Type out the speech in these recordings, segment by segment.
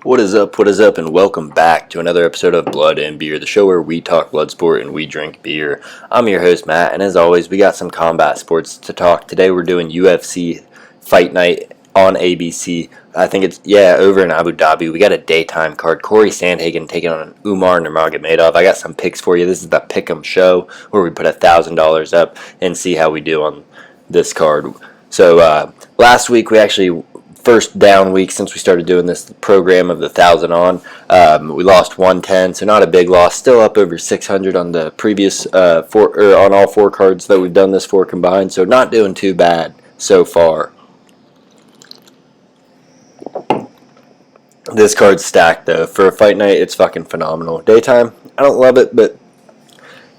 What is up, and welcome back to another episode of Blood and Beer, the show where we talk blood sport and we drink beer. I'm your host, Matt, and as always, we got some combat sports to talk. Today we're doing UFC Fight Night on ABC. I think it's, over in Abu Dhabi. We got a daytime card. Cory Sandhagen taking on Umar Nurmagomedov. I got some picks for you. This is the Pick'em show where we put $1,000 up and see how we do on this card. So last week we actually... first down week since we started doing this program of the 1,000 on. We lost 110, so not a big loss. Still up over 600 on the previous on all four cards that we've done this for combined. So not doing too bad so far. This card's stacked though. For a fight night, it's fucking phenomenal. Daytime, I don't love it, but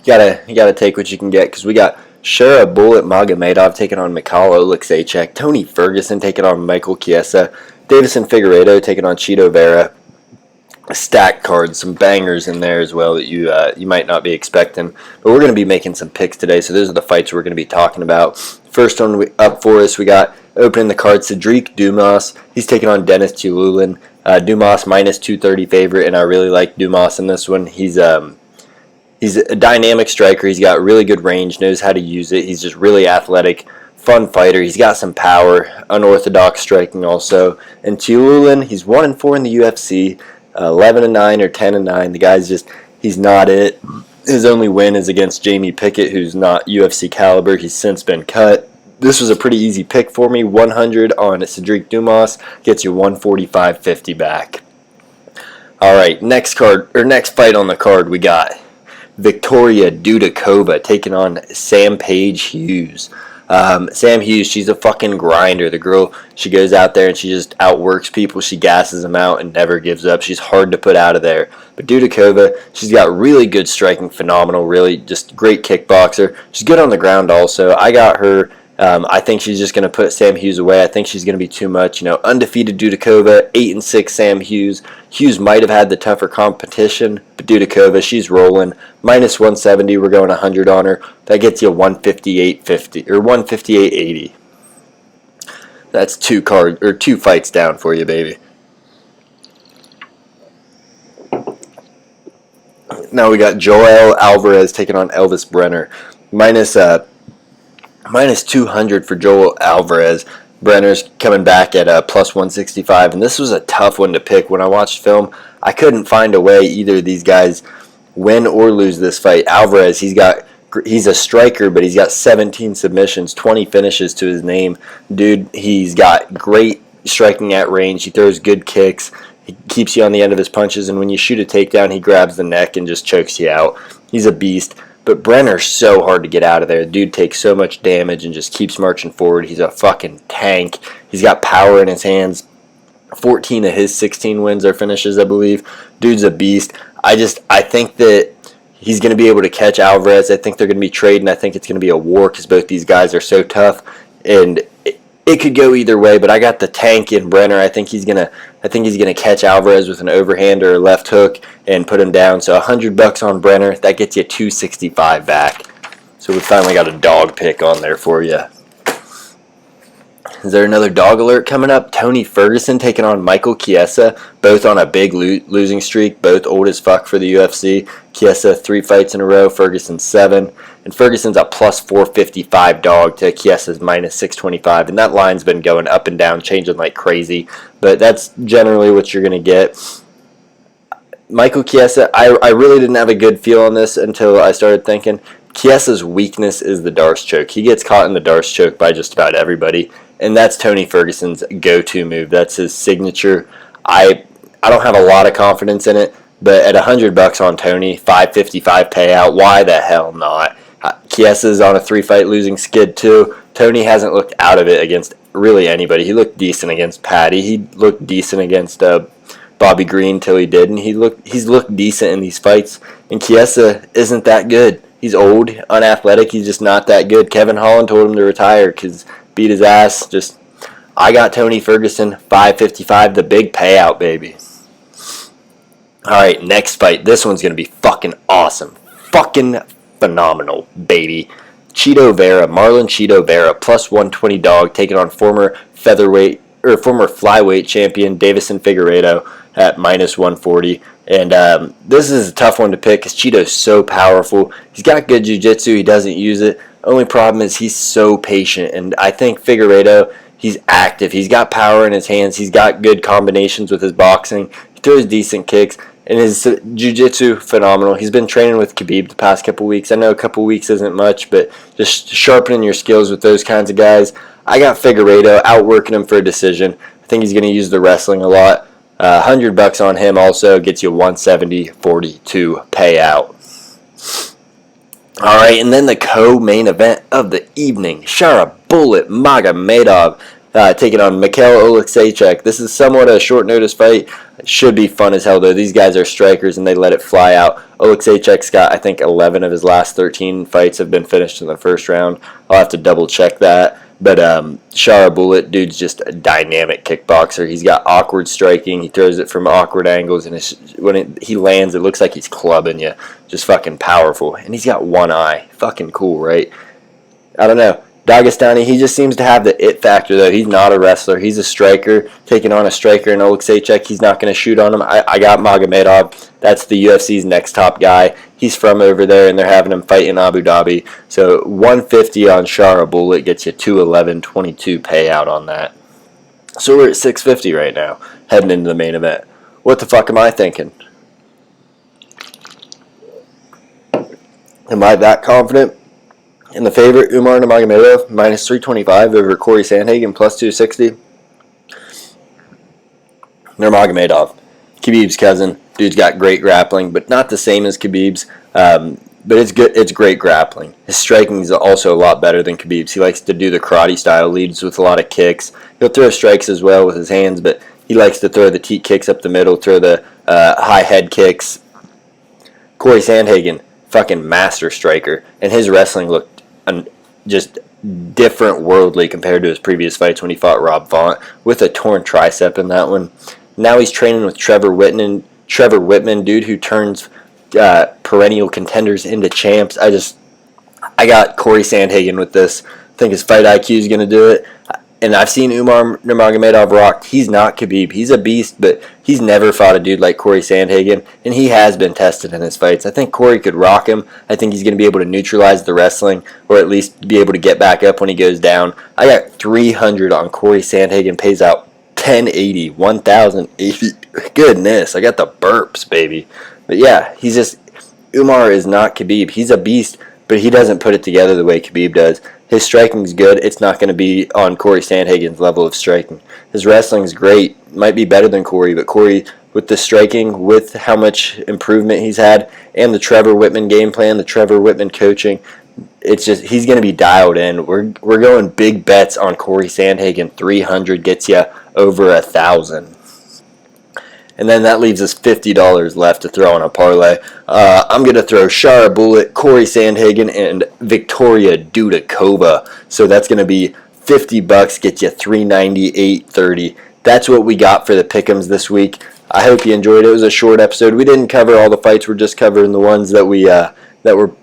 you gotta take what you can get because we got Shara Bullet Magomedov taking on Mikhail Oleksiejczuk, Tony Ferguson taking on Michael Chiesa, Davison Figueiredo taking on Chito Vera. Stacked cards, some bangers in there as well that you might not be expecting. But we're going to be making some picks today, so those are the fights we're going to be talking about. First one up for us, we got opening the card, Cedric Dumas. He's taking on Dennis Tululin. Dumas minus 230 favorite, and I really like Dumas in this one. He's a dynamic striker. He's got really good range, knows how to use it. He's just really athletic, fun fighter. He's got some power, unorthodox striking also. And Tululin, he's 1-4 in the UFC, 11-9 or 10-9. The guy's just, he's not it. His only win is against Jamie Pickett, who's not UFC caliber. He's since been cut. This was a pretty easy pick for me. 100 on Cedric Dumas gets you 145.50 back. All right, next fight on the card we got Victoria Dudakova taking on Sam Paige Hughes. Sam Hughes, she's a fucking grinder. The girl, she goes out there and she just outworks people. She gasses them out and never gives up. She's hard to put out of there. But Dudakova, she's got really good striking, phenomenal, really just great kickboxer. She's good on the ground also. I got her. I think she's just going to put Sam Hughes away. I think she's going to be too much. Undefeated Dudakova, 8-6 Sam Hughes. Hughes might have had the tougher competition, but Dudakova, she's rolling. Minus 170, we're going 100 on her. That gets you 158.50 or 158.80. That's two fights down for you, baby. Now we got Joel Alvarez taking on Elvis Brenner. Minus 200 for Joel Alvarez. Brenner's coming back at plus 165, and this was a tough one to pick. When I watched film, I couldn't find a way either of these guys win or lose this fight. Alvarez, he's a striker, but he's got 17 submissions, 20 finishes to his name. Dude, he's got great striking at range. He throws good kicks. He keeps you on the end of his punches, and when you shoot a takedown, he grabs the neck and just chokes you out. He's a beast. But Brenner's so hard to get out of there. The dude takes so much damage and just keeps marching forward. He's a fucking tank. He's got power in his hands. 14 of his 16 wins are finishes, I believe. Dude's a beast. I think that he's going to be able to catch Alvarez. I think they're going to be trading. I think it's going to be a war because both these guys are so tough. And it could go either way, but I got the tank in Brenner. I think he's gonna catch Alvarez with an overhand or a left hook and put him down. So $100 on Brenner, that gets you 265 back. So we finally got a dog pick on there for you. Is there another dog alert coming up? Tony Ferguson taking on Michael Chiesa, both on a big losing streak, both old as fuck for the UFC. Chiesa 3 fights in a row, Ferguson 7. And Ferguson's a plus 455 dog to Chiesa's minus 625. And that line's been going up and down, changing like crazy. But that's generally what you're going to get. Michael Chiesa, I really didn't have a good feel on this until I started thinking. Chiesa's weakness is the Darce choke. He gets caught in the Darce choke by just about everybody. And that's Tony Ferguson's go-to move. That's his signature. I don't have a lot of confidence in it, but at $100 on Tony, 555 payout, why the hell not? Chiesa's on a 3-fight losing skid too. Tony hasn't looked out of it against really anybody. He looked decent against Patty. He looked decent against Bobby Green till he did, and he's looked decent in these fights. And Chiesa isn't that good. He's old, unathletic. He's just not that good. Kevin Holland told him to retire because beat his ass. I got Tony Ferguson, 555, the big payout, baby. All right, next fight. This one's going to be fucking awesome. Fucking phenomenal, baby. Chito Vera, Marlon Chito Vera, plus 120 dog, taking on former featherweight former flyweight champion Davison Figueiredo at minus 140. And this is a tough one to pick because Chito's so powerful. He's got good jiu-jitsu. He doesn't use it. Only problem is he's so patient. And I think Figueiredo, he's active. He's got power in his hands. He's got good combinations with his boxing. He throws decent kicks. And his jiu-jitsu, phenomenal. He's been training with Khabib the past couple weeks. I know a couple weeks isn't much, but just sharpening your skills with those kinds of guys. I got Figueiredo outworking him for a decision. I think he's going to use the wrestling a lot. $100 on him also gets you 170.42 payout. All right, and then the co-main event of the evening: Shara Bullet Magomedov taking on Mikhail Oleksiejczuk. This is somewhat a short notice fight. It should be fun as hell though. These guys are strikers and they let it fly out. Oleksiejczuk's got, I think, 11 of his last 13 fights have been finished in the first round. I'll have to double check that. But Shara Bullet, dude's just a dynamic kickboxer. He's got awkward striking. He throws it from awkward angles, and when he lands, it looks like he's clubbing you. Just fucking powerful. And he's got one eye. Fucking cool, right? I don't know. Dagestani, he just seems to have the it factor, though. He's not a wrestler. He's a striker. Taking on a striker in Oleksiejczuk, he's not going to shoot on him. I got Magomedov. That's the UFC's next top guy. He's from over there, and they're having him fight in Abu Dhabi. So 150 on Shara Bullet gets you 211.22 payout on that. So we're at 650 right now, heading into the main event. What the fuck am I thinking? Am I that confident? And the favorite, Umar Nurmagomedov, minus 325 over Cory Sandhagen, plus 260. Nurmagomedov, Khabib's cousin. Dude's got great grappling, but not the same as Khabib's. But it's good. It's great grappling. His striking is also a lot better than Khabib's. He likes to do the karate style, leads with a lot of kicks. He'll throw strikes as well with his hands, but he likes to throw the teat kicks up the middle, throw the high head kicks. Cory Sandhagen, fucking master striker, and his wrestling looked just different worldly compared to his previous fights when he fought Rob Font with a torn tricep in that one. Now he's training with Trevor Whitman, dude who turns perennial contenders into champs. I got Cory Sandhagen with this. I think his fight IQ is going to do it. And I've seen Umar Nurmagomedov rocked. He's not Khabib. He's a beast, but he's never fought a dude like Cory Sandhagen, and he has been tested in his fights. I think Cory could rock him. I think he's going to be able to neutralize the wrestling, or at least be able to get back up when he goes down. I got 300 on Cory Sandhagen, pays out 1080, 1080. Goodness, I got the burps, baby. But yeah, Umar is not Khabib. He's a beast, but he doesn't put it together the way Khabib does. His striking's good. It's not going to be on Cory Sandhagen's level of striking. His wrestling's great. Might be better than Cory, but Cory, with the striking, with how much improvement he's had, and the Trevor Whitman game plan, the Trevor Whitman coaching, it's just, he's going to be dialed in. We're going big bets on Cory Sandhagen. 300 gets you over 1,000. And then that leaves us $50 left to throw on a parlay. I'm going to throw Shara Bullet, Cory Sandhagen, and Victoria Dudakova. So that's going to be $50, get you $398.30. That's what we got for the pick'ems this week. I hope you enjoyed it. It was a short episode. We didn't cover all the fights. We're just covering the ones that we're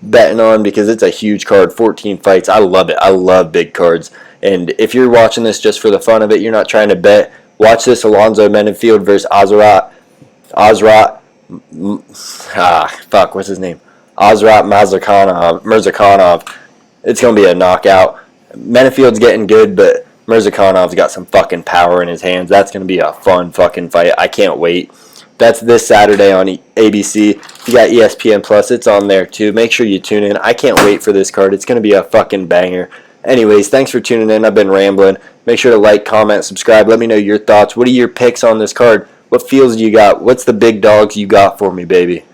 betting on because it's a huge card, 14 fights. I love it. I love big cards. And if you're watching this just for the fun of it, you're not trying to bet, watch this Alonzo Mendenfield versus Azrat Mirzakhanov. It's going to be a knockout. Mendenfield's getting good, but Mirzakhanov's got some fucking power in his hands. That's going to be a fun fucking fight. I can't wait. That's this Saturday on ABC. You got ESPN Plus. It's on there too. Make sure you tune in. I can't wait for this card. It's going to be a fucking banger. Anyways, thanks for tuning in. I've been rambling. Make sure to like, comment, subscribe. Let me know your thoughts. What are your picks on this card? What feels do you got? What's the big dogs you got for me, baby?